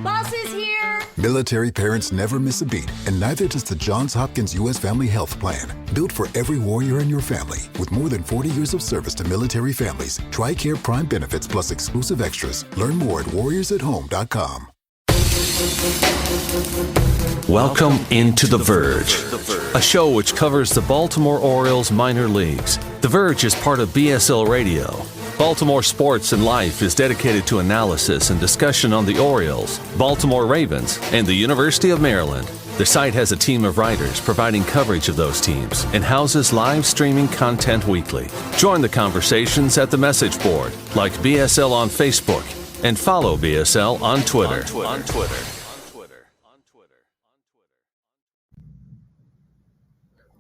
Boss is here! Military parents never miss a beat, and neither does the Johns Hopkins U.S. Family Health Plan. Built for every warrior in your family, with more than 40 years of service to military families. TRICARE Prime benefits plus exclusive extras. Learn more at warriorsathome.com. Welcome into The Verge, a show which covers the Baltimore Orioles minor leagues. The Verge is part of BSL Radio. Baltimore Sports and Life is dedicated to analysis and discussion on the Orioles, Baltimore Ravens, and the University of Maryland. The site has a team of writers providing coverage of those teams and houses live streaming content weekly. Join the conversations at the message board, like BSL on Facebook, and follow BSL on Twitter.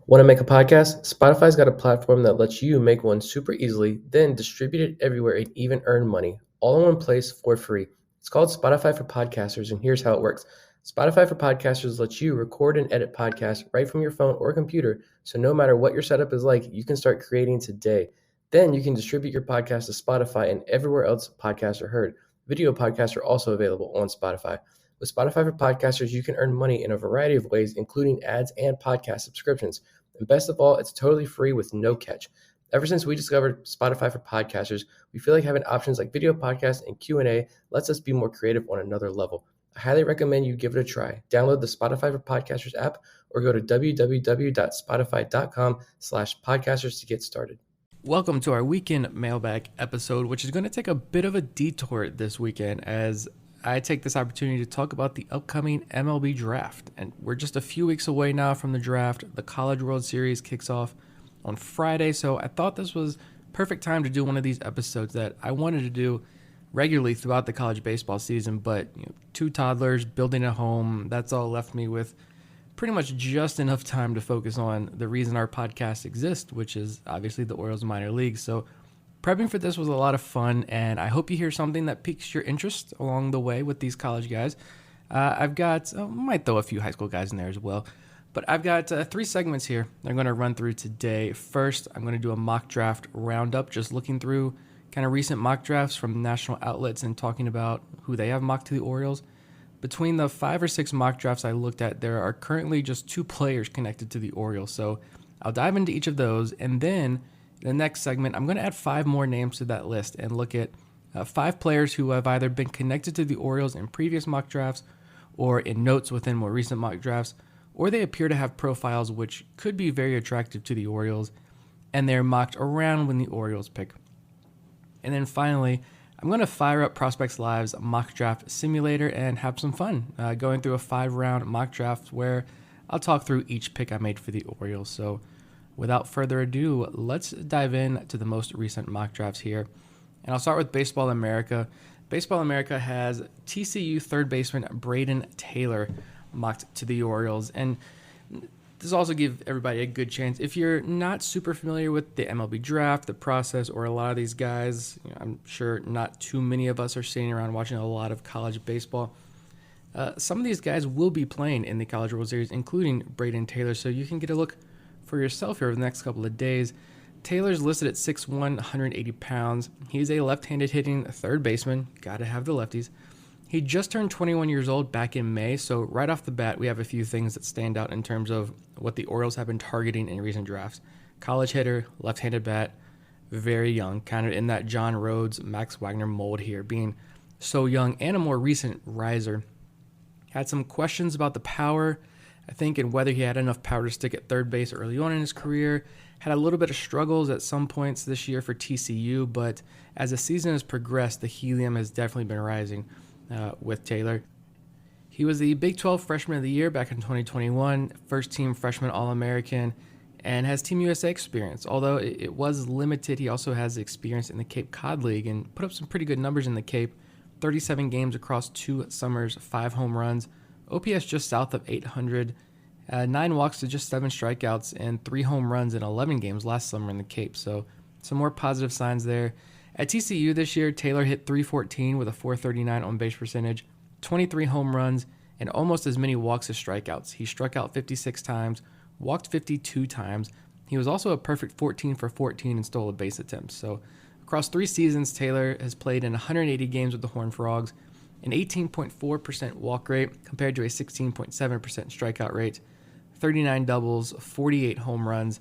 Want to make a podcast? Spotify's got a platform that lets you make one super easily, then distribute it everywhere and even earn money, all in one place for free. It's called Spotify for Podcasters, and here's how it works. Spotify for Podcasters lets you record and edit podcasts right from your phone or computer, so no matter what your setup is like, you can start creating today. Then you can distribute your podcast to Spotify and everywhere else podcasts are heard. Video podcasts are also available on Spotify. With Spotify for Podcasters, you can earn money in a variety of ways, including ads and podcast subscriptions. And best of all, it's totally free with no catch. Ever since we discovered Spotify for Podcasters, we feel like having options like video podcasts and Q&A lets us be more creative on another level. I highly recommend you give it a try. Download the Spotify for Podcasters app or go to www.spotify.com/podcasters to get started. Welcome to our weekend mailbag episode, which is going to take a bit of a detour this weekend as I take this opportunity to talk about the upcoming MLB Draft. And we're just a few weeks away now from the draft. The College World Series kicks off on Friday, so I thought this was perfect time to do one of these episodes that I wanted to do regularly throughout the college baseball season, but two toddlers, building a home, that's all left me with pretty much just enough time to focus on the reason our podcast exists, which is obviously the Orioles minor league. So prepping for this was a lot of fun, and I hope you hear something that piques your interest along the way with these college guys. I've got, might throw a few high school guys in there as well, but I've got 3 segments here that I'm going to run through today. First, I'm going to do a mock draft roundup, just looking through kind of recent mock drafts from national outlets and talking about who they have mocked to the Orioles. Between the 5 or 6 mock drafts I looked at, there are currently just 2 players connected to the Orioles, so I'll dive into each of those, and then in the next segment, I'm going to add 5 more names to that list and look at 5 players who have either been connected to the Orioles in previous mock drafts or in notes within more recent mock drafts, or they appear to have profiles which could be very attractive to the Orioles, and they're mocked around when the Orioles pick. And then finally, I'm going to fire up Prospects Live's mock draft simulator and have some fun going through a 5-round mock draft where I'll talk through each pick I made for the Orioles. So without further ado, let's dive in to the most recent mock drafts here. And I'll start with Baseball America. Baseball America has TCU third baseman Braden Taylor mocked to the Orioles. And this also gives everybody a good chance. If you're not super familiar with the MLB Draft, the process, or a lot of these guys, I'm sure not too many of us are sitting around watching a lot of college baseball. Some of these guys will be playing in the College World Series, including Braden Taylor, so you can get a look for yourself here over the next couple of days. Taylor's listed at 6'1", 180 pounds. He's a left-handed hitting third baseman. Got to have the lefties. He just turned 21 years old back in May, so right off the bat, we have a few things that stand out in terms of what the Orioles have been targeting in recent drafts. College hitter, left-handed bat, very young, kind of in that John Rhodes, Max Wagner mold here, being so young and a more recent riser. Had some questions about the power, I think, and whether he had enough power to stick at third base early on in his career. Had a little bit of struggles at some points this year for TCU, but as the season has progressed, the helium has definitely been rising with Taylor. He was the Big 12 Freshman of the Year back in 2021, first-team freshman All-American, and has Team USA experience. Although it was limited, he also has experience in the Cape Cod League and put up some pretty good numbers in the Cape. 37 games across 2 summers, 5 home runs, OPS just south of 800, 9 walks to just 7 strikeouts, and 3 home runs in 11 games last summer in the Cape. So some more positive signs there. At TCU this year, Taylor hit .314 with a .439 on-base percentage, 23 home runs, and almost as many walks as strikeouts. He struck out 56 times, walked 52 times. He was also a perfect 14 for 14 and stole a base attempt. So across 3 seasons, Taylor has played in 180 games with the Horned Frogs, an 18.4% walk rate compared to a 16.7% strikeout rate, 39 doubles, 48 home runs,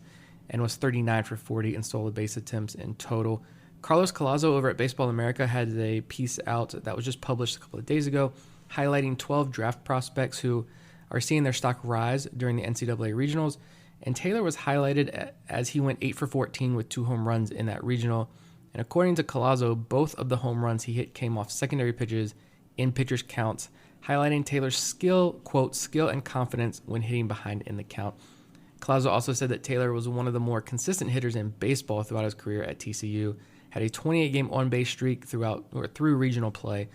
and was 39 for 40 in stolen base attempts in total. Carlos Collazo over at Baseball America had a piece out that was just published a couple of days ago highlighting 12 draft prospects who are seeing their stock rise during the NCAA regionals, and Taylor was highlighted as he went 8 for 14 with 2 home runs in that regional. And according to Collazo, both of the home runs he hit came off secondary pitches in pitchers' counts, highlighting Taylor's skill, quote, skill and confidence when hitting behind in the count. Collazo also said that Taylor was one of the more consistent hitters in baseball throughout his career at TCU, had a 28-game on-base streak through regional play.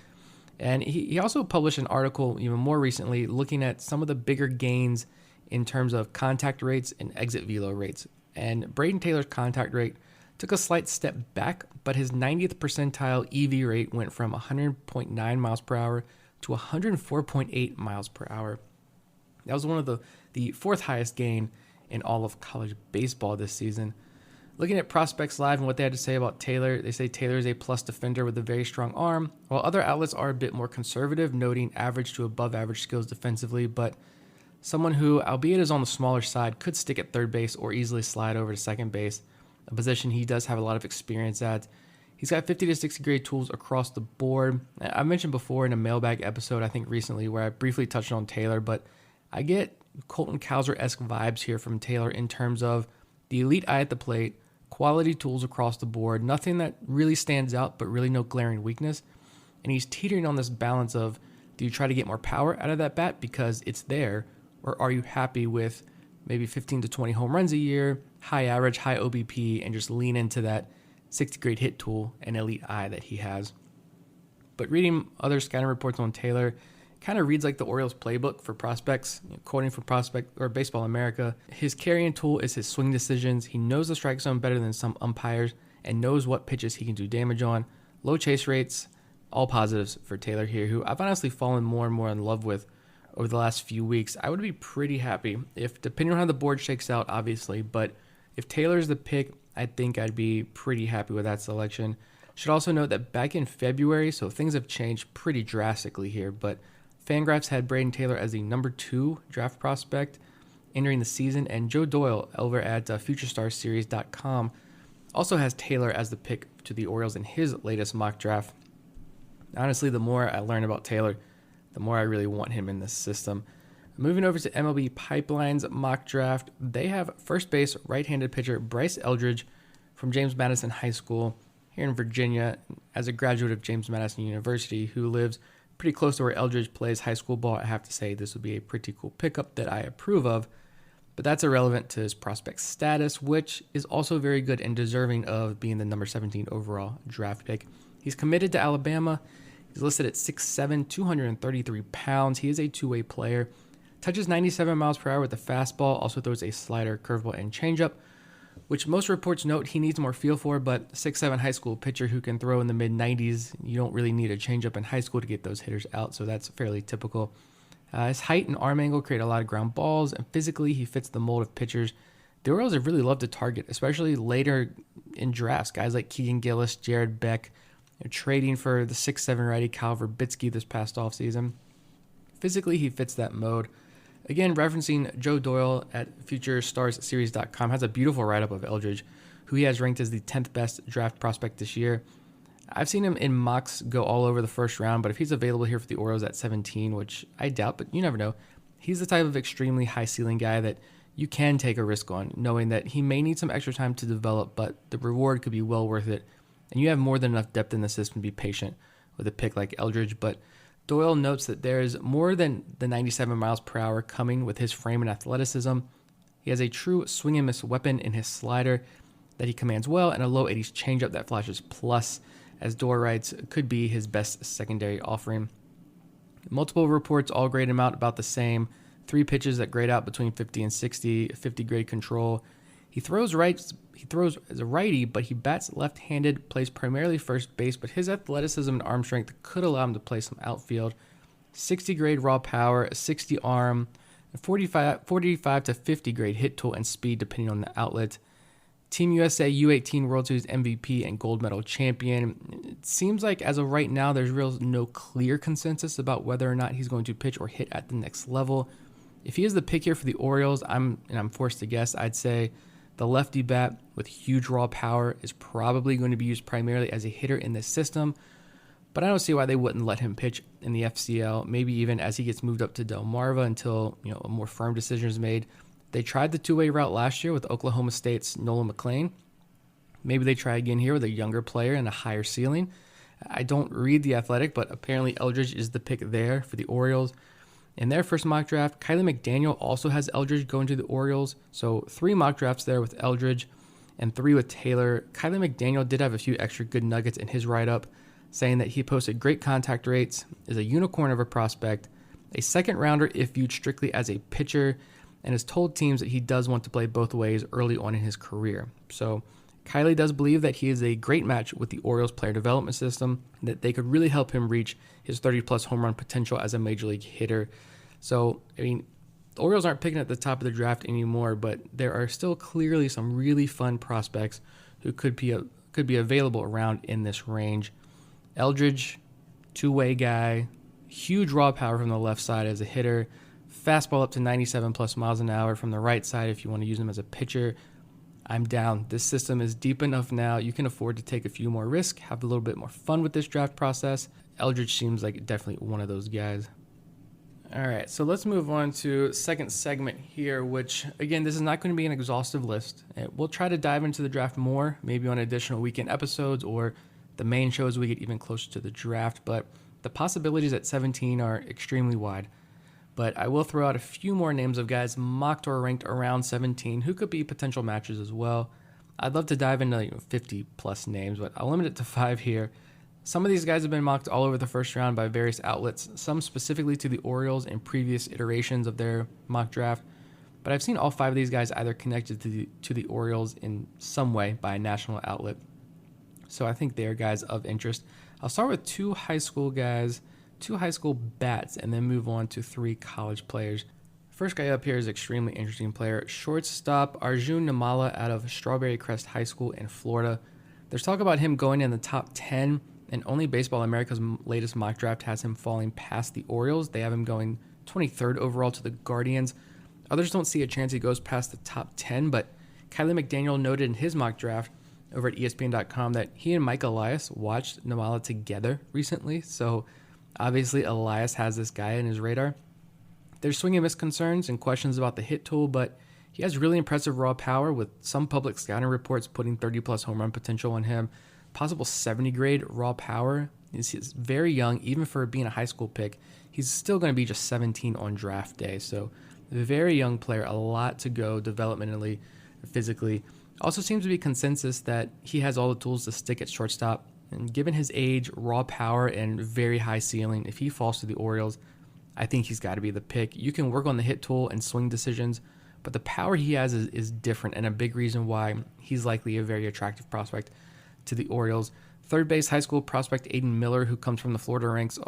And he also published an article even more recently looking at some of the bigger gains in terms of contact rates and exit velo rates. And Braden Taylor's contact rate took a slight step back, but his 90th percentile EV rate went from 100.9 miles per hour to 104.8 miles per hour. That was one of the fourth highest gain in all of college baseball this season. Looking at Prospects Live and what they had to say about Taylor, they say Taylor is a plus defender with a very strong arm, while other outlets are a bit more conservative, noting average to above average skills defensively, but someone who, albeit is on the smaller side, could stick at third base or easily slide over to second base, a position he does have a lot of experience at. He's got 50 to 60 grade tools across the board. I mentioned before in a mailbag episode, I think recently, where I briefly touched on Taylor, but I get Colton Cowser-esque vibes here from Taylor in terms of the elite eye at the plate, quality tools across the board, nothing that really stands out, but really no glaring weakness. And he's teetering on this balance of, do you try to get more power out of that bat because it's there, or are you happy with maybe 15 to 20 home runs a year, high average, high OBP, and just lean into that 60 grade hit tool and elite eye that he has? But reading other scouting reports on Taylor kind of reads like the Orioles playbook for prospects. Quoting from Baseball America, his carrying tool is his swing decisions. He knows the strike zone better than some umpires and knows what pitches he can do damage on. Low chase rates, all positives for Taylor here, who I've honestly fallen more and more in love with over the last few weeks. I would be pretty happy if, depending on how the board shakes out, obviously, but if Taylor's the pick, I think I'd be pretty happy with that selection. Should also note that back in February, so things have changed pretty drastically here, but Fangraphs had Braden Taylor as the number 2 draft prospect entering the season, and Joe Doyle over at FutureStarsSeries.com also has Taylor as the pick to the Orioles in his latest mock draft. Honestly, the more I learn about Taylor, the more I really want him in this system. Moving over to MLB Pipeline's mock draft, they have first base right-handed pitcher Bryce Eldridge from James Madison High School here in Virginia, as a graduate of James Madison University who lives pretty close to where Eldridge plays high school ball. I have to say this would be a pretty cool pickup that I approve of, but that's irrelevant to his prospect status, which is also very good and deserving of being the number 17 overall draft pick. He's committed to Alabama. He's listed at 6'7", 233 pounds. He is a two-way player. Touches 97 miles per hour with the fastball, also throws a slider, curveball, and changeup, which most reports note he needs more feel for, but 6'7" high school pitcher who can throw in the mid-90s, you don't really need a changeup in high school to get those hitters out, so that's fairly typical. His height and arm angle create a lot of ground balls, and physically he fits the mold of pitchers the Orioles have really loved to target, especially later in drafts. Guys like Keegan Gillis, Jared Beck, trading for the 6'7" righty Kyle Verbitsky this past offseason. Physically, he fits that mode. Again, referencing Joe Doyle at FutureStarsSeries.com, has a beautiful write-up of Eldridge, who he has ranked as the 10th best draft prospect this year. I've seen him in mocks go all over the first round, but if he's available here for the Orioles at 17, which I doubt, but you never know, he's the type of extremely high-ceiling guy that you can take a risk on, knowing that he may need some extra time to develop, but the reward could be well worth it, and you have more than enough depth in the system to be patient with a pick like Eldridge. But Doyle notes that there is more than the 97 miles per hour coming with his frame and athleticism. He has a true swing and miss weapon in his slider that he commands well, and a low 80s changeup that flashes plus, as Doyle writes, could be his best secondary offering. Multiple reports all grade him out about the same. 3 pitches that grade out between 50 and 60, 50 grade control. He throws as a righty, but he bats left-handed, plays primarily first base, but his athleticism and arm strength could allow him to play some outfield. 60 grade raw power, 60 arm, 45 to 50 grade hit tool and speed depending on the outlet. Team USA U18 World Series MVP and gold medal champion. It seems like as of right now, there's no clear consensus about whether or not he's going to pitch or hit at the next level. If he is the pick here for the Orioles, I'm forced to guess, I'd say the lefty bat with huge raw power is probably going to be used primarily as a hitter in this system, but I don't see why they wouldn't let him pitch in the FCL, maybe even as he gets moved up to Delmarva until a more firm decision is made. They tried the two-way route last year with Oklahoma State's Nolan McLean. Maybe they try again here with a younger player and a higher ceiling. I don't read The Athletic, but apparently Eldridge is the pick there for the Orioles. In their first mock draft, Kylie McDaniel also has Eldridge going to the Orioles. So 3 mock drafts there with Eldridge and 3 with Taylor. Kylie McDaniel did have a few extra good nuggets in his write-up, saying that he posted great contact rates, is a unicorn of a prospect, a second rounder if viewed strictly as a pitcher, and has told teams that he does want to play both ways early on in his career. So Kylie does believe that he is a great match with the Orioles player development system, and that they could really help him reach his 30-plus home run potential as a major league hitter. So, the Orioles aren't picking at the top of the draft anymore, but there are still clearly some really fun prospects who could be available around in this range. Eldridge, two-way guy, huge raw power from the left side as a hitter, fastball up to 97-plus miles an hour from the right side if you want to use him as a pitcher. I'm down. This system is deep enough now. You can afford to take a few more risks, have a little bit more fun with this draft process. Eldridge seems like definitely one of those guys. All right, so let's move on to second segment here, which, again, this is not going to be an exhaustive list. We'll try to dive into the draft more, maybe on additional weekend episodes or the main show as we get even closer to the draft, but the possibilities at 17 are extremely wide. But I will throw out a few more names of guys mocked or ranked around 17 who could be potential matches as well. I'd love to dive into 50-plus names, but I'll limit it to 5 here. Some of these guys have been mocked all over the first round by various outlets, some specifically to the Orioles in previous iterations of their mock draft, but I've seen all 5 of these guys either connected to the Orioles in some way by a national outlet. So I think they are guys of interest. I'll start with 2 high school guys, 2 high school bats, and then move on to 3 college players. First guy up here is an extremely interesting player. Shortstop Arjun Namala out of Strawberry Crest High School in Florida. There's talk about him going in the top 10, and only Baseball America's latest mock draft has him falling past the Orioles. They have him going 23rd overall to the Guardians. Others don't see a chance he goes past the top 10, but Kylie McDaniel noted in his mock draft over at ESPN.com that he and Mike Elias watched Namala together recently, so obviously Elias has this guy in his radar. There's swing and miss concerns and questions about the hit tool, but he has really impressive raw power, with some public scouting reports putting 30-plus home run potential on him. Possible 70-grade raw power. He's very young, even for being a high school pick. He's still going to be just 17 on draft day, so a very young player, a lot to go developmentally, physically. Also seems to be consensus that he has all the tools to stick at shortstop, and given his age, raw power, and very high ceiling, if he falls to the Orioles, I think he's got to be the pick. You can work on the hit tool and swing decisions, but the power he has is different, and a big reason why he's likely a very attractive prospect to the Orioles. Third base high school prospect Aiden Miller, who comes from the Florida ranks.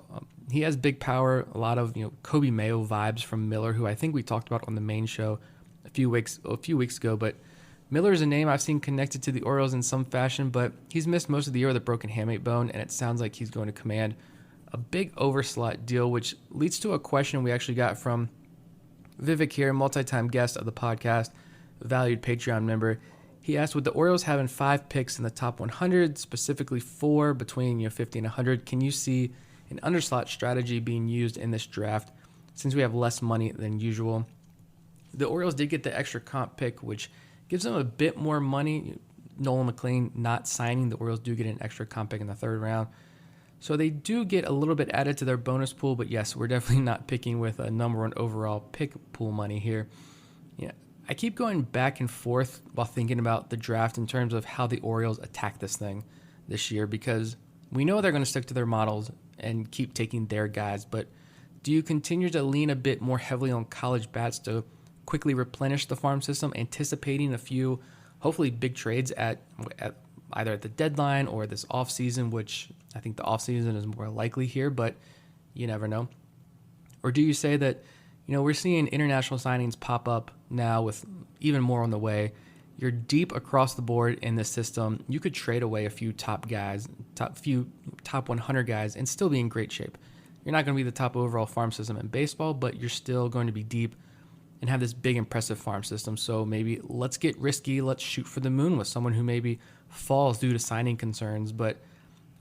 He has big power, a lot of Kobe Mayo vibes from Miller, who I think we talked about on the main show a few weeks ago. But Miller is a name I've seen connected to the Orioles in some fashion, but he's missed most of the year with a broken hamate bone, and it sounds like he's going to command a big overslot deal, which leads to a question we actually got from Vivek here, multi-time guest of the podcast, valued Patreon member. He asked, with the Orioles having 5 picks in the top 100, specifically 4 between 50 and 100, can you see an underslot strategy being used in this draft since we have less money than usual? The Orioles did get the extra comp pick, which gives them a bit more money. Nolan McLean not signing, the Orioles do get an extra comp pick in the 3rd round. So they do get a little bit added to their bonus pool, but yes, we're definitely not picking with a number 1 overall pick pool money here. I keep going back and forth while thinking about the draft in terms of how the Orioles attack this thing this year, because we know they're going to stick to their models and keep taking their guys, but do you continue to lean a bit more heavily on college bats to quickly replenish the farm system, anticipating a few hopefully big trades at either at the deadline or this offseason, which I think the offseason is more likely here, but you never know? Or do you say that we're seeing international signings pop up now with even more on the way? You're deep across the board in the system. You could trade away a few top guys, top 100 guys, and still be in great shape. You're not going to be the top overall farm system in baseball, but you're still going to be deep and have this big, impressive farm system. So maybe let's get risky. Let's shoot for the moon with someone who maybe falls due to signing concerns. But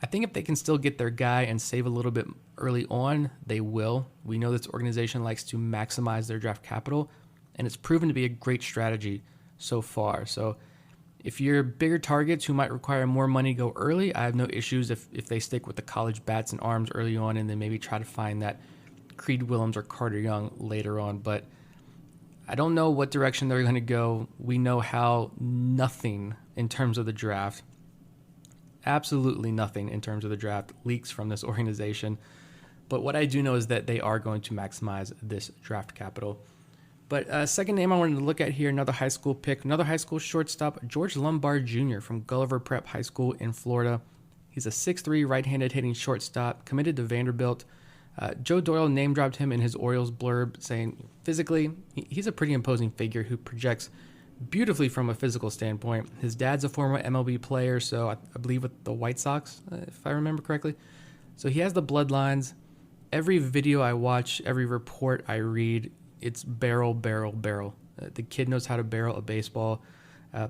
I think if they can still get their guy and save a little bit early on, they will. We know this organization likes to maximize their draft capital, and it's proven to be a great strategy so far. So if you're bigger targets who might require more money go early, I have no issues if they stick with the college bats and arms early on and then maybe try to find that Creed Willems or Carter Young later on. But I don't know what direction they're going to go. We know how nothing in terms of the draft, absolutely nothing in terms of the draft leaks from this organization. But what I do know is that they are going to maximize this draft capital. But second name I wanted to look at here, another high school pick, another high school shortstop, George Lombard Jr. from Gulliver Prep High School in Florida. He's a 6'3", right-handed hitting shortstop, committed to Vanderbilt. Joe Doyle name-dropped him in his Orioles blurb, saying physically, he's a pretty imposing figure who projects beautifully from a physical standpoint. His dad's a former MLB player, so I believe with the White Sox, if I remember correctly. So he has the bloodlines. Every video I watch, every report I read, it's barrel, barrel, barrel. The kid knows how to barrel a baseball.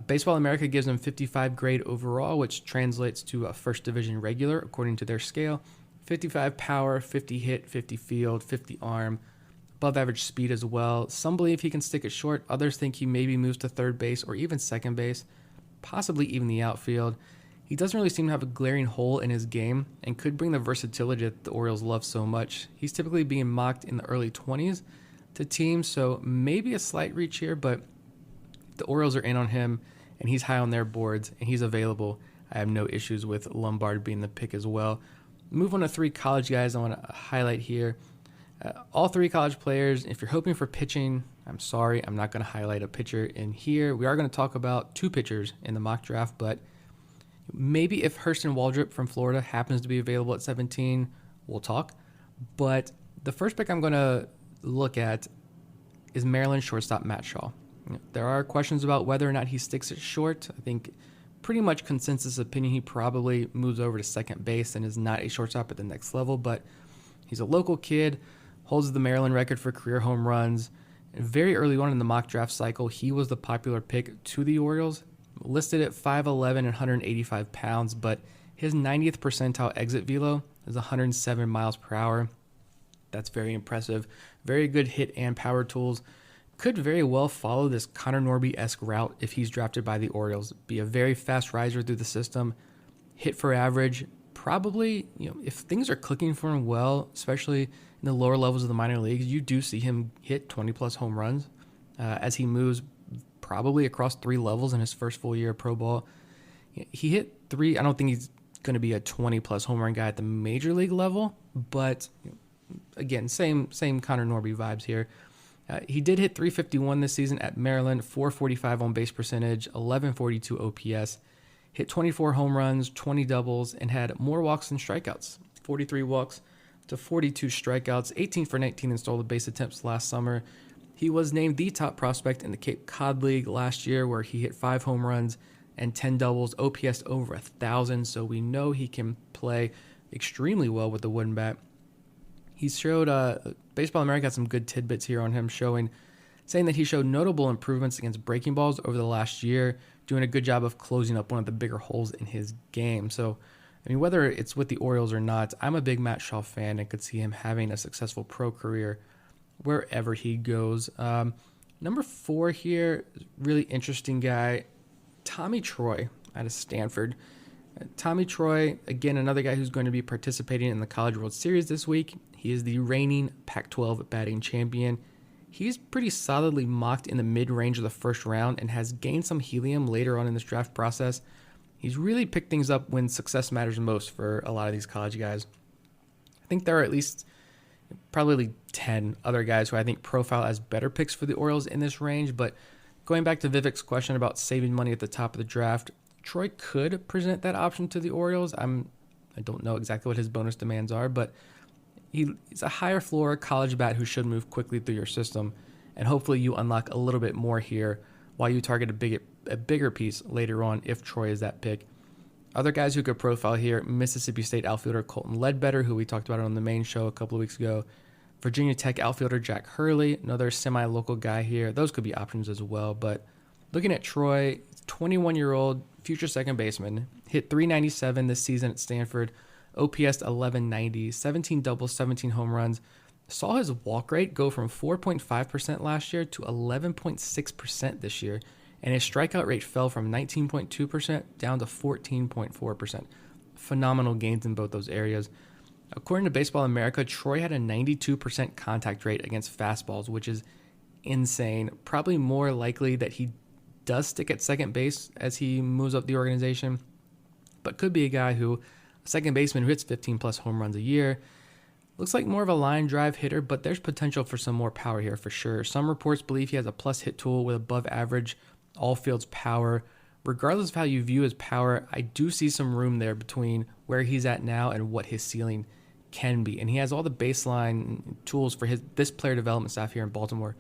Baseball America gives him 55 grade overall, which translates to a first division regular according to their scale. 55 power, 50 hit, 50 field, 50 arm, above average speed as well. Some believe he can stick it short. Others think he maybe moves to third base or even second base, possibly even the outfield. He doesn't really seem to have a glaring hole in his game and could bring the versatility that the Orioles love so much. He's typically being mocked in the early 20s to teams, so maybe a slight reach here, but the Orioles are in on him and he's high on their boards and he's available. I have no issues with Lombard being the pick as well. Move on to three college guys I want to highlight here. All three college players, if you're hoping for pitching, I'm sorry, I'm not going to highlight a pitcher in here. We are going to talk about two pitchers in the mock draft, but maybe if Hurston Waldrop from Florida happens to be available at 17, we'll talk. But the first pick I'm going to look at is Maryland shortstop Matt Shaw. There are questions about whether or not he sticks it short. I think pretty much consensus opinion he probably moves over to second base and is not a shortstop at the next level, but he's a local kid, holds the Maryland record for career home runs. And very early on in the mock draft cycle, he was the popular pick to the Orioles, listed at 5'11" and 185 pounds, but his 90th percentile exit velo is 107 miles per hour. That's very impressive. Very good hit and power tools. Could very well follow this Connor Norby-esque route if he's drafted by the Orioles. Be a very fast riser through the system. Hit for average. Probably, if things are clicking for him well, especially in the lower levels of the minor leagues, you do see him hit 20-plus home runs as he moves probably across three levels in his first full year of pro ball. He hit three. I don't think he's going to be a 20-plus home run guy at the major league level, but again, same Connor Norby vibes here. He did hit 351 this season at Maryland, 445 on base percentage, 1142 OPS, hit 24 home runs, 20 doubles, and had more walks than strikeouts. 43 walks to 42 strikeouts, 18 for 19 in stolen base attempts last summer. He was named the top prospect in the Cape Cod League last year, where he hit 5 home runs and 10 doubles, OPS over 1,000, so we know he can play extremely well with the wooden bat. He showed, Baseball America got some good tidbits here on him, saying that he showed notable improvements against breaking balls over the last year, doing a good job of closing up one of the bigger holes in his game. So, I mean, whether it's with the Orioles or not, I'm a big Matt Shaw fan and could see him having a successful pro career wherever he goes. Number 4 here, really interesting guy, Tommy Troy out of Stanford. Tommy Troy, again, another guy who's going to be participating in the College World Series this week. He is the reigning Pac-12 batting champion. He's pretty solidly mocked in the mid-range of the first round and has gained some helium later on in this draft process. He's really picked things up when success matters most for a lot of these college guys. I think there are at least probably 10 other guys who I think profile as better picks for the Orioles in this range, but going back to Vivek's question about saving money at the top of the draft, Troy could present that option to the Orioles. I don't know exactly what his bonus demands are, but he's a higher floor college bat who should move quickly through your system, and hopefully you unlock a little bit more here while you target a bigger piece later on if Troy is that pick. Other guys who could profile here, Mississippi State outfielder Colton Ledbetter, who we talked about on the main show a couple of weeks ago. Virginia Tech outfielder Jack Hurley, another semi-local guy here. Those could be options as well. But looking at Troy, 21-year-old future second baseman, hit .397 this season at Stanford, OPS 1190, 17 doubles, 17 home runs. Saw his walk rate go from 4.5% last year to 11.6% this year, and his strikeout rate fell from 19.2% down to 14.4%. Phenomenal gains in both those areas. According to Baseball America, Troy had a 92% contact rate against fastballs, which is insane. Probably more likely that he does stick at second base as he moves up the organization, but could be a guy who, a second baseman who hits 15 plus home runs a year. Looks like more of a line drive hitter, but there's potential for some more power here for sure. Some reports believe he has a plus hit tool with above average all fields power. Regardless of how you view his power, I do see some room there between where he's at now and what his ceiling can be. And he has all the baseline tools for this player development staff here in Baltimore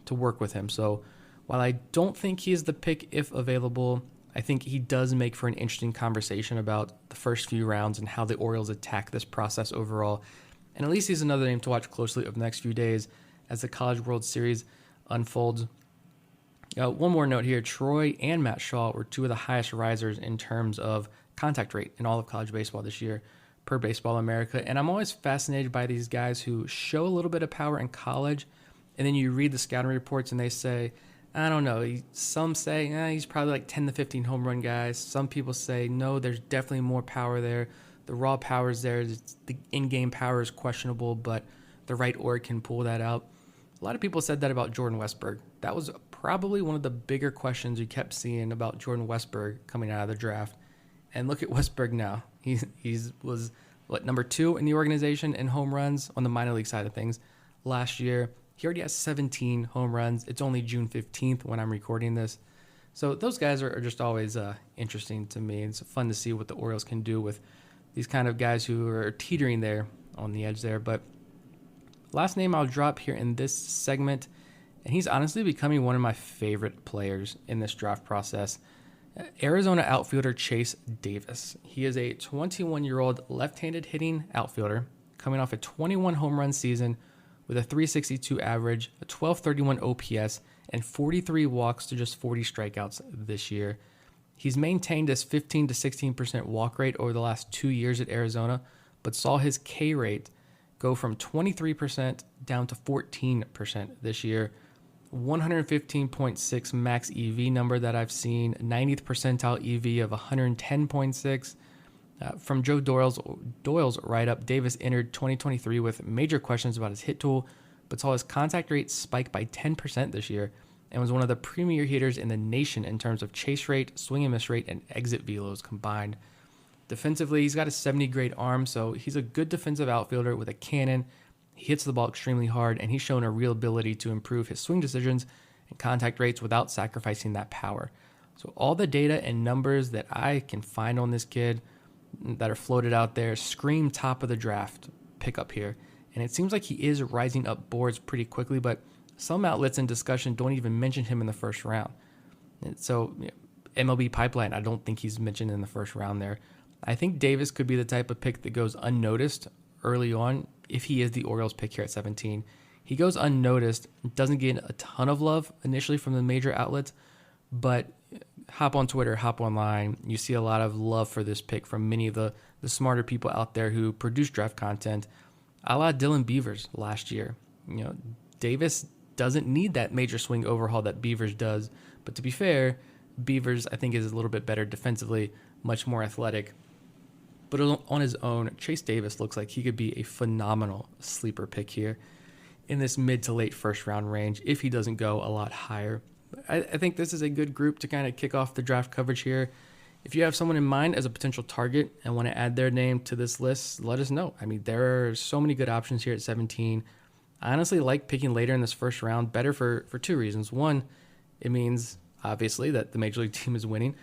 to work with him. So while I don't think he is the pick if available, I think he does make for an interesting conversation about the first few rounds and how the Orioles attack this process overall. And at least he's another name to watch closely over the next few days as the College World Series unfolds. One more note here, Troy and Matt Shaw were two of the highest risers in terms of contact rate in all of college baseball this year per Baseball America. And I'm always fascinated by these guys who show a little bit of power in college, and then you read the scouting reports and they say, I don't know, some say he's probably like 10 to 15 home run guys. Some people say, no, there's definitely more power there. The raw power is there. The in-game power is questionable, but the right org can pull that out. A lot of people said that about Jordan Westburg. That was probably one of the bigger questions you kept seeing about Jordan Westburg coming out of the draft. And look at Westburg now. He was, number 2 in the organization in home runs on the minor league side of things last year. He already has 17 home runs. It's only June 15th when I'm recording this. So those guys are just always interesting to me. It's fun to see what the Orioles can do with these kind of guys who are teetering there on the edge there. But last name I'll drop here in this segment, and he's honestly becoming one of my favorite players in this draft process. Arizona outfielder Chase Davis. He is a 21-year-old left-handed hitting outfielder coming off a 21 home run season with a 362 average, a 1231 OPS, and 43 walks to just 40 strikeouts this year. He's maintained this 15 to 16% walk rate over the last 2 years at Arizona, but saw his K rate go from 23% down to 14% this year. 115.6 max EV number that I've seen, 90th percentile EV of 110.6. From Joe Doyle's write-up, Davis entered 2023 with major questions about his hit tool, but saw his contact rate spike by 10% this year and was one of the premier hitters in the nation in terms of chase rate, swing and miss rate, and exit velos combined. Defensively, he's got a 70-grade arm, so he's a good defensive outfielder with a cannon. He hits the ball extremely hard, and he's shown a real ability to improve his swing decisions and contact rates without sacrificing that power. So all the data and numbers that I can find on this kid that are floated out there scream top of the draft pickup here. And it seems like he is rising up boards pretty quickly, but some outlets in discussion don't even mention him in the first round. And so MLB Pipeline, I don't think he's mentioned in the first round there. I think Davis could be the type of pick that goes unnoticed early on if he is the Orioles pick here at 17. He goes unnoticed, doesn't get a ton of love initially from the major outlets, but hop on Twitter, hop online, you see a lot of love for this pick from many of the smarter people out there who produce draft content, a la Dylan Beavers last year. Davis doesn't need that major swing overhaul that Beavers does, but to be fair, Beavers I think is a little bit better defensively, much more athletic. But on his own, Chase Davis looks like he could be a phenomenal sleeper pick here in this mid to late first round range if he doesn't go a lot higher. I think this is a good group to kind of kick off the draft coverage here. If you have someone in mind as a potential target and want to add their name to this list, let us know. I mean, there are so many good options here at 17. I honestly like picking later in this first round better for 2 reasons. One, it means obviously that the major league team is winning,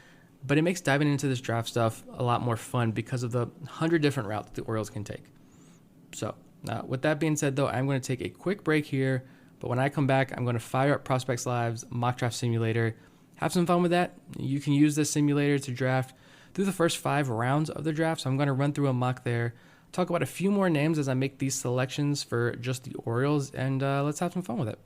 but it makes diving into this draft stuff a lot more fun because of the 100 different routes that the Orioles can take. So with that being said, though, I'm going to take a quick break here. But when I come back, I'm going to fire up Prospects Live's mock draft simulator have some fun with that. You can use this simulator to draft through the first 5 rounds of the draft. So I'm going to run through a mock there, talk about a few more names as I make these selections for just the Orioles, and let's have some fun with it.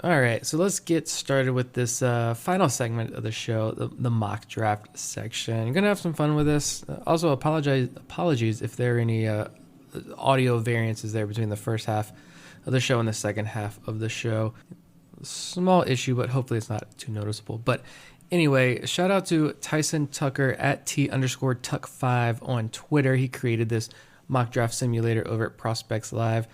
All right, so let's get started with this final segment of the show, the mock draft section. I'm going to have some fun with this. Also, apologies if there are any audio variances there between the first half of the show and the second half of the show. Small issue, but hopefully it's not too noticeable. But anyway, shout out to Tyson Tucker at T_Tuck5 on Twitter. He created this mock draft simulator over at Prospects Live.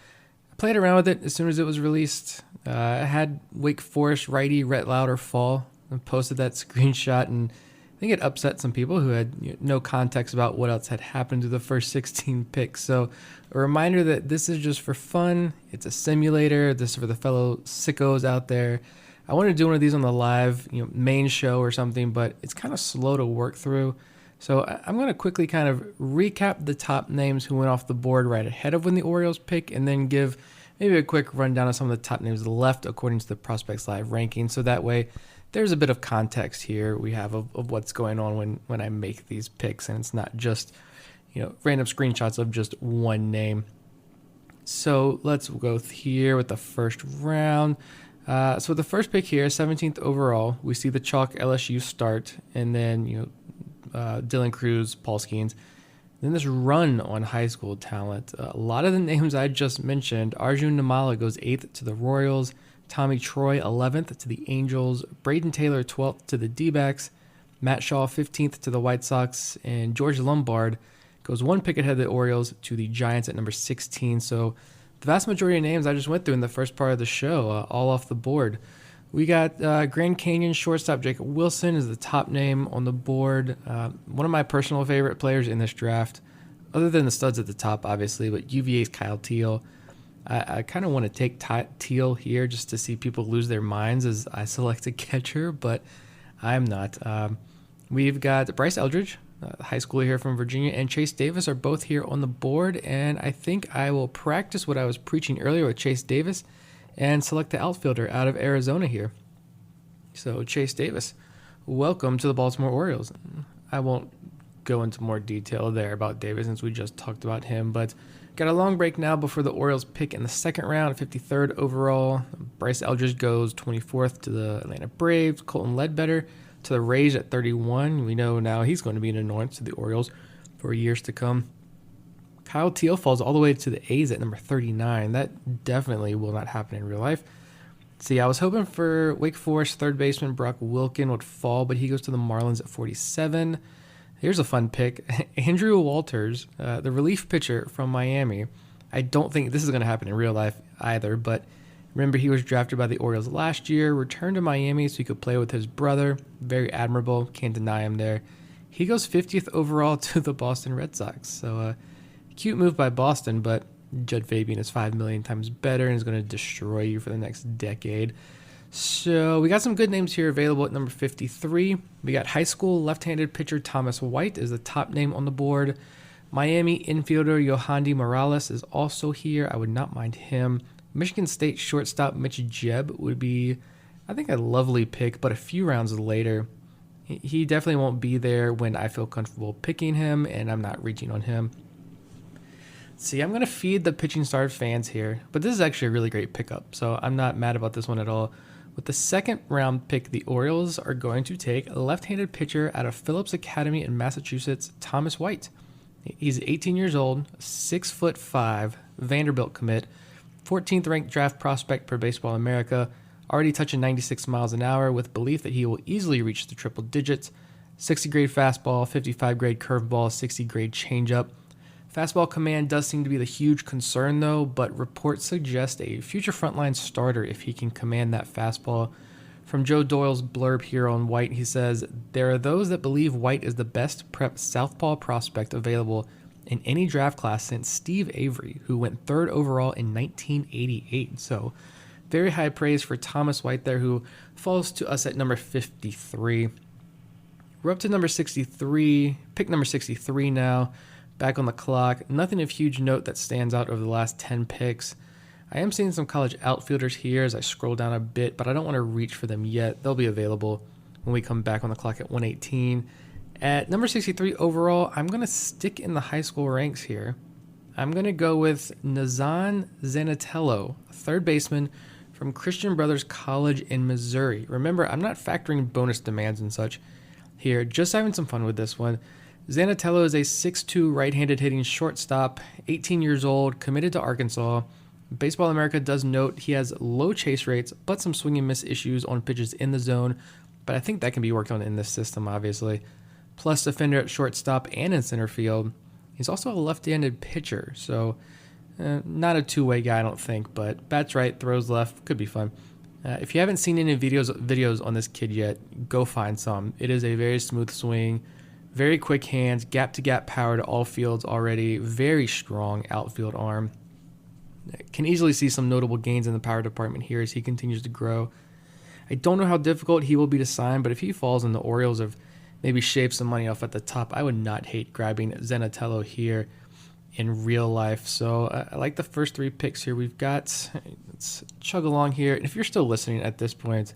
I played around with it as soon as it was released. I had Wake Forest righty Rhett Lauder fall and posted that screenshot, and I think it upset some people who had no context about what else had happened to the first 16 picks. So a reminder that this is just for fun. It's a simulator. This is for the fellow sickos out there. I wanted to do one of these on the live main show or something, but it's kind of slow to work through. So I'm going to quickly kind of recap the top names who went off the board right ahead of when the Orioles pick, and then give maybe a quick rundown of some of the top names left according to the Prospects Live ranking. So that way there's a bit of context here we have of what's going on when I make these picks, and it's not just random screenshots of just one name. So let's go here with the first round. So the first pick here, 17th overall, we see the chalk LSU start, and then Dylan Cruz, Paul Skeens. Then this run on high school talent. A lot of the names I just mentioned. Arjun Namala goes 8th to the Royals. Tommy Troy 11th to the Angels. Braden Taylor 12th to the D-backs. Matt Shaw 15th to the White Sox. And George Lombard goes 1 pick ahead of the Orioles to the Giants at number 16. So the vast majority of names I just went through in the first part of the show, all off the board. We got Grand Canyon shortstop Jacob Wilson is the top name on the board. One of my personal favorite players in this draft, other than the studs at the top, obviously, but UVA's Kyle Teal. I kind of want to take Teal here just to see people lose their minds as I select a catcher, but I'm not. We've got Bryce Eldridge, high schooler here from Virginia, and Chase Davis are both here on the board, and I think I will practice what I was preaching earlier with Chase Davis and select the outfielder out of Arizona here. So Chase Davis, welcome to the Baltimore Orioles. I won't go into more detail there about Davis since we just talked about him, but got a long break now before the Orioles pick in the second round, 53rd overall. Bryce Eldridge goes 24th to the Atlanta Braves. Colton Ledbetter to the Rays at 31. We know now he's going to be an annoyance to the Orioles for years to come. Kyle Teal falls all the way to the A's at number 39. That definitely will not happen in real life. See, I was hoping for Wake Forest third baseman Brock Wilken would fall, but he goes to the Marlins at 47. Here's a fun pick. Andrew Walters, the relief pitcher from Miami. I don't think this is going to happen in real life either, but remember he was drafted by the Orioles last year, returned to Miami so he could play with his brother. Very admirable. Can't deny him there. He goes 50th overall to the Boston Red Sox. So, cute move by Boston, but Judd Fabian is 5 million times better and is going to destroy you for the next decade. So we got some good names here available at number 53. We got high school left-handed pitcher Thomas White is the top name on the board. Miami infielder Yohandy Morales is also here. I would not mind him. Michigan State shortstop Mitch Jebb would be, I think, a lovely pick, but a few rounds later. He definitely won't be there when I feel comfortable picking him, and I'm not reaching on him. See, I'm going to feed the pitching star fans here, but this is actually a really great pickup, so I'm not mad about this one at all. With the second round pick, the Orioles are going to take a left-handed pitcher out of Phillips Academy in Massachusetts, Thomas White. He's 18 years old, 6'5", Vanderbilt commit, 14th ranked draft prospect per Baseball America, already touching 96 miles an hour with belief that he will easily reach the triple digits. 60 grade fastball, 55 grade curveball, 60 grade changeup. Fastball command does seem to be the huge concern though, but reports suggest a future frontline starter if he can command that fastball. From Joe Doyle's blurb here on White, he says, "There are those that believe White is the best prep southpaw prospect available in any draft class since Steve Avery, who went 3rd overall in 1988. So very high praise for Thomas White there, who falls to us at number 53. We're up to number 63, pick number 63 now. Back on the clock. Nothing of huge note that stands out over the last 10 picks. I am seeing some college outfielders here as I scroll down a bit, but I don't want to reach for them yet. They'll be available when we come back on the clock at 118. At number 63 overall, I'm going to stick in the high school ranks here. I'm going to go with Nazan Zanatello, third baseman from Christian Brothers College in Missouri. Remember, I'm not factoring bonus demands and such here, just having some fun with this one. Zanatello is a 6'2", right-handed hitting shortstop, 18 years old, committed to Arkansas. Baseball America does note he has low chase rates, but some swing and miss issues on pitches in the zone, but I think that can be worked on in this system, obviously. Plus defender at shortstop and in center field. He's also a left-handed pitcher, so not a two-way guy, I don't think, but bats right, throws left, could be fun. If you haven't seen any videos on this kid yet, go find some. It is a very smooth swing, very quick hands, gap-to-gap power to all fields already, very strong outfield arm. Can easily see some notable gains in the power department here as he continues to grow. I don't know how difficult he will be to sign, but if he falls and the Orioles have maybe shaved some money off at the top, I would not hate grabbing Zanatello here in real life. So I like the first three picks here we've got. Let's chug along here. And if you're still listening at this point,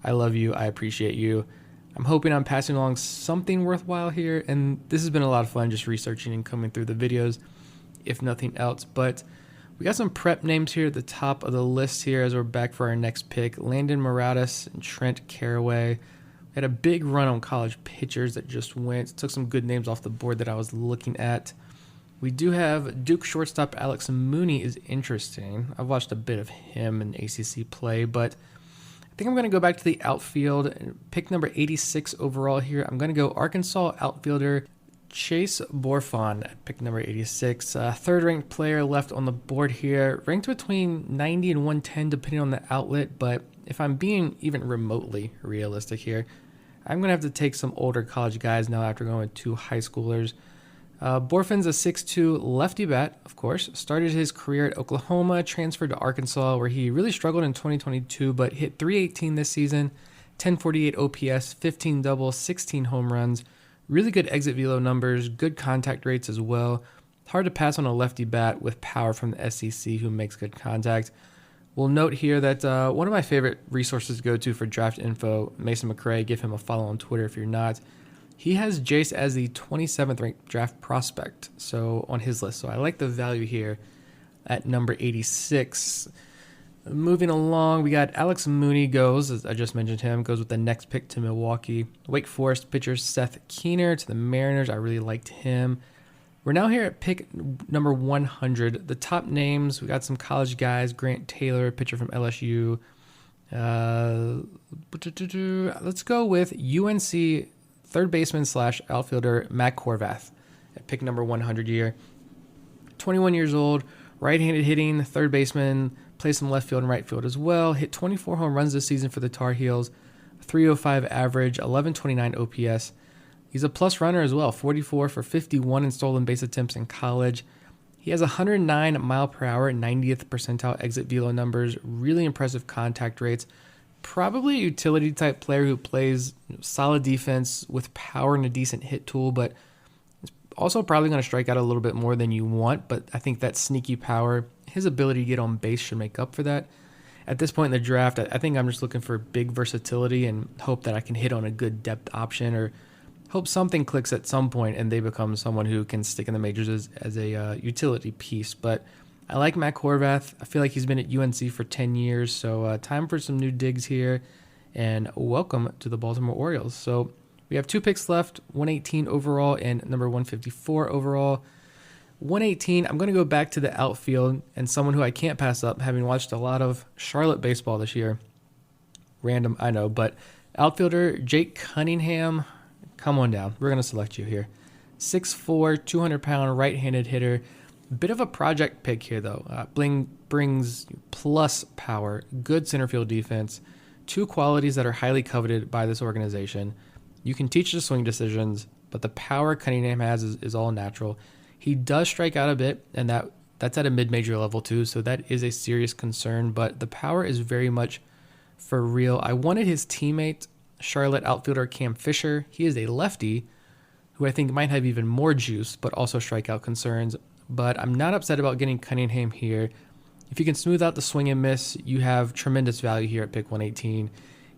I love you. I appreciate you. I'm hoping I'm passing along something worthwhile here. And this has been a lot of fun just researching and coming through the videos, if nothing else. But we got some prep names here at the top of the list here as we're back for our next pick. Landon Moratis and Trent Caraway. Had a big run on college pitchers that just went. Took some good names off the board that I was looking at. We do have Duke shortstop Alex Mooney is interesting. I've watched a bit of him in ACC play, but I think I'm going to go back to the outfield and pick number 86 overall here. I'm going to go Arkansas outfielder Chase Borfon at pick number 86. Third-ranked player left on the board here. Ranked between 90 and 110 depending on the outlet, but if I'm being even remotely realistic here, I'm going to have to take some older college guys now after going with two high schoolers. Borfon's a 6'2", lefty bat, of course. Started his career at Oklahoma, transferred to Arkansas, where he really struggled in 2022, but hit .318 this season, 1048 OPS, 15 doubles, 16 home runs. Really good exit velo numbers, good contact rates as well. Hard to pass on a lefty bat with power from the SEC who makes good contact. We'll note here that one of my favorite resources to go to for draft info, Mason McCray, give him a follow on Twitter if you're not. He has Jace as the 27th ranked draft prospect, so on his list. So I like the value here at number 86. Moving along, we got Alex Mooney goes, as I just mentioned him, goes with the next pick to Milwaukee. Wake Forest pitcher Seth Keener to the Mariners. I really liked him. We're now here at pick number 100. The top names, we got some college guys. Grant Taylor, pitcher from LSU. Let's go with UNC third baseman / outfielder Matt Horvath at pick number 100 here. 21 years old, right-handed hitting, third baseman, plays some left field and right field as well. Hit 24 home runs this season for the Tar Heels, 305 average, 1129 OPS. He's a plus runner as well, 44 for 51 in stolen base attempts in college. He has 109 mile per hour, 90th percentile exit velo numbers, really impressive contact rates. Probably a utility type player who plays solid defense with power and a decent hit tool, but also probably going to strike out a little bit more than you want. But I think that sneaky power, his ability to get on base should make up for that. At this point in the draft, I think I'm just looking for big versatility and hope that I can hit on a good depth option, or hope something clicks at some point and they become someone who can stick in the majors as a utility piece. But I like Matt Horvath. I feel like he's been at UNC for 10 years, so time for some new digs here, and welcome to the Baltimore Orioles. So we have two picks left, 118 overall and number 154 overall. 118, I'm going to go back to the outfield and someone who I can't pass up, having watched a lot of Charlotte baseball this year. Random, I know, but outfielder Jake Cunningham, come on down. We're going to select you here. 6'4", 200-pound right-handed hitter. Bit of a project pick here, though. Brings plus power, good center field defense, two qualities that are highly coveted by this organization. You can teach the swing decisions, but the power Cunningham has is all natural. He does strike out a bit, and that's at a mid-major level too, so that is a serious concern, but the power is very much for real. I wanted his teammate, Charlotte outfielder Cam Fisher. He is a lefty who I think might have even more juice, but also strikeout concerns. But I'm not upset about getting Cunningham here. If you can smooth out the swing and miss, you have tremendous value here at pick 118.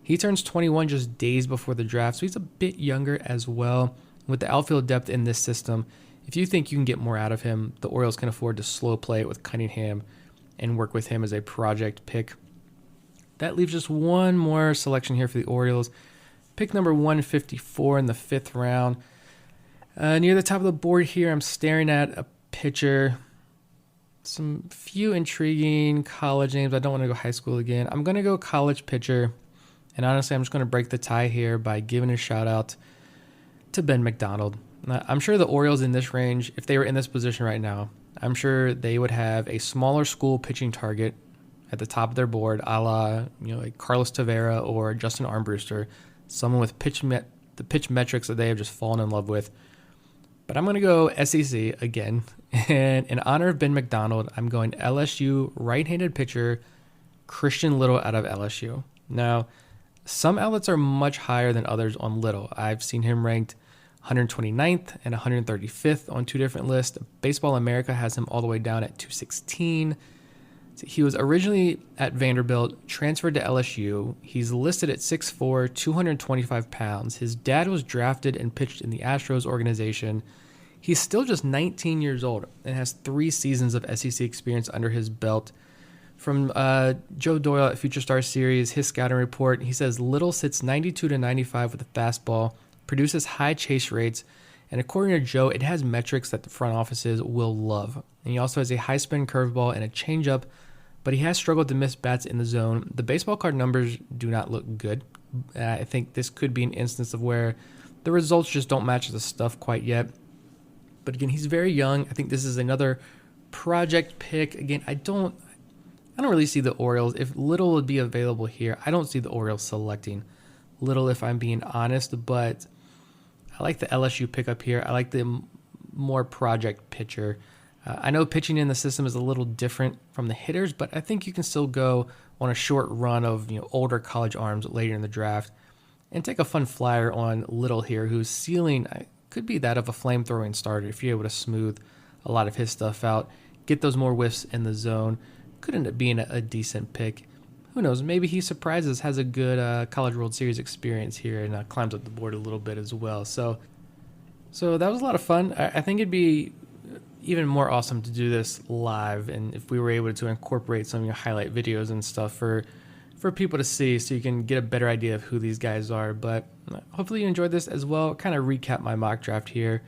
He turns 21 just days before the draft, so he's a bit younger as well. With the outfield depth in this system, if you think you can get more out of him, the Orioles can afford to slow play it with Cunningham and work with him as a project pick. That leaves just one more selection here for the Orioles. Pick number 154 in the 5th round. Near the top of the board here, I'm staring at a pitcher. Some few intriguing college names. I don't want to go high school again. I'm going to go college pitcher. And honestly, I'm just going to break the tie here by giving a shout out to Ben McDonald. I'm sure the Orioles in this range, if they were in this position right now, I'm sure they would have a smaller school pitching target at the top of their board, a la like Carlos Tavera or Justin Armbruster, someone with the pitch metrics that they have just fallen in love with. But I'm going to go SEC again, and in honor of Ben McDonald, I'm going LSU right-handed pitcher Christian Little out of LSU. Now, some outlets are much higher than others on Little. I've seen him ranked 129th and 135th on two different lists. Baseball America has him all the way down at 216. He was originally at Vanderbilt, transferred to LSU. He's listed at 6'4", 225 pounds. His dad was drafted and pitched in the Astros organization. He's still just 19 years old and has 3 seasons of SEC experience under his belt. From Joe Doyle at Future Star Series, his scouting report, he says Little sits 92 to 95 with a fastball, produces high chase rates, and according to Joe, it has metrics that the front offices will love. And he also has a high spin curveball and a changeup, but he has struggled to miss bats in the zone. The baseball card numbers do not look good. I think this could be an instance of where the results just don't match the stuff quite yet. But again, he's very young. I think this is another project pick. Again, I don't really see the Orioles. If Little would be available here, I don't see the Orioles selecting Little, if I'm being honest. But I like the LSU pickup here. I like the more project pitcher. I know pitching in the system is a little different from the hitters, but I think you can still go on a short run of older college arms later in the draft and take a fun flyer on Little here, whose ceiling could be that of a flamethrowing starter if you're able to smooth a lot of his stuff out, get those more whiffs in the zone. Could end up being a decent pick. Who knows? Maybe he surprises, has a good College World Series experience here, and climbs up the board a little bit as well. So that was a lot of fun. I think it'd be even more awesome to do this live, and if we were able to incorporate some of your highlight videos and stuff for people to see, so you can get a better idea of who these guys are. But hopefully you enjoyed this as well. Kind of recap my mock draft here.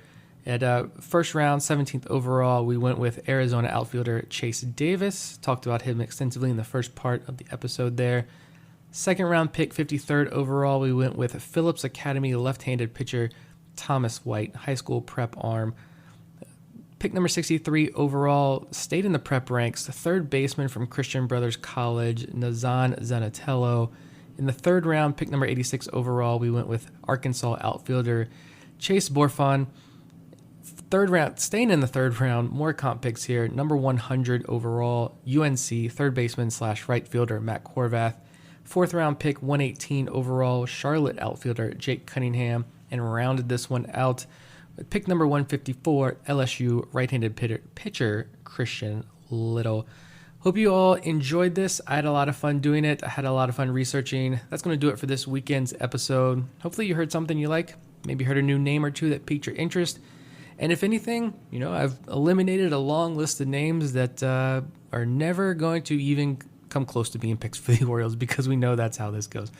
At first round, 17th overall, we went with Arizona outfielder Chase Davis. Talked about him extensively in the first part of the episode there. Second round pick, 53rd overall, we went with Phillips Academy left-handed pitcher Thomas White, high school prep arm. Pick number 63 overall, stayed in the prep ranks, the third baseman from Christian Brothers College, Nazan Zanatello. In the third round, pick number 86 overall, we went with Arkansas outfielder Chase Borfon. Third round, staying in the third round, more comp picks here. Number 100 overall, UNC third baseman / right fielder Matt Horvath. Fourth round pick, 118 overall, Charlotte outfielder Jake Cunningham, and rounded this one out with pick number 154, LSU right-handed pitcher Christian Little. Hope you all enjoyed this. I had a lot of fun doing it. I had a lot of fun researching. That's going to do it for this weekend's episode. Hopefully you heard something you like. Maybe heard a new name or two that piqued your interest. And if anything, I've eliminated a long list of names that are never going to even come close to being picks for the Orioles, because we know that's how this goes.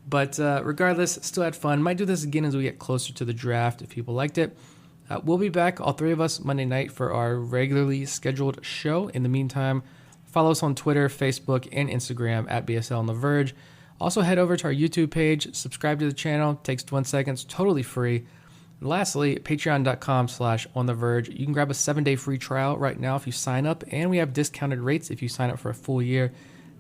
But regardless, still had fun. Might do this again as we get closer to the draft if people liked it. We'll be back, all three of us, Monday night for our regularly scheduled show. In the meantime, follow us on Twitter, Facebook, and Instagram at BSL on the Verge. Also, head over to our YouTube page, subscribe to the channel. Takes 1 second, it's totally free. And lastly, patreon.com/ontheverge. You can grab a 7-day free trial right now if you sign up, and we have discounted rates if you sign up for a full year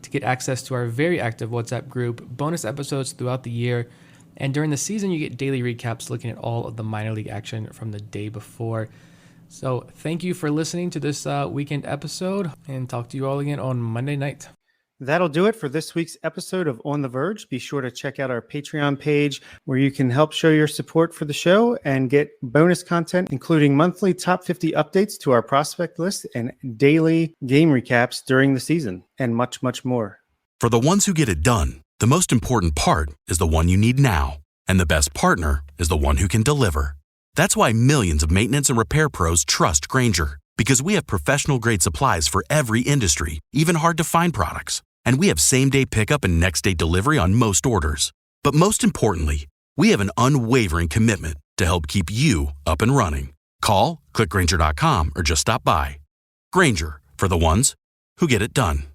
to get access to our very active WhatsApp group, bonus episodes throughout the year, and during the season you get daily recaps looking at all of the minor league action from the day before. So thank you for listening to this weekend episode, and talk to you all again on Monday night. That'll do it for this week's episode of On the Verge. Be sure to check out our Patreon page where you can help show your support for the show and get bonus content, including monthly top 50 updates to our prospect list and daily game recaps during the season, and much, much more. For the ones who get it done, The most important part is the one you need now. And the best partner is the one who can deliver. That's why millions of maintenance and repair pros trust Grainger, because we have professional-grade supplies for every industry, even hard-to-find products. And we have same-day pickup and next-day delivery on most orders. But most importantly, we have an unwavering commitment to help keep you up and running. Call, click Grainger.com, or just stop by. Grainger, for the ones who get it done.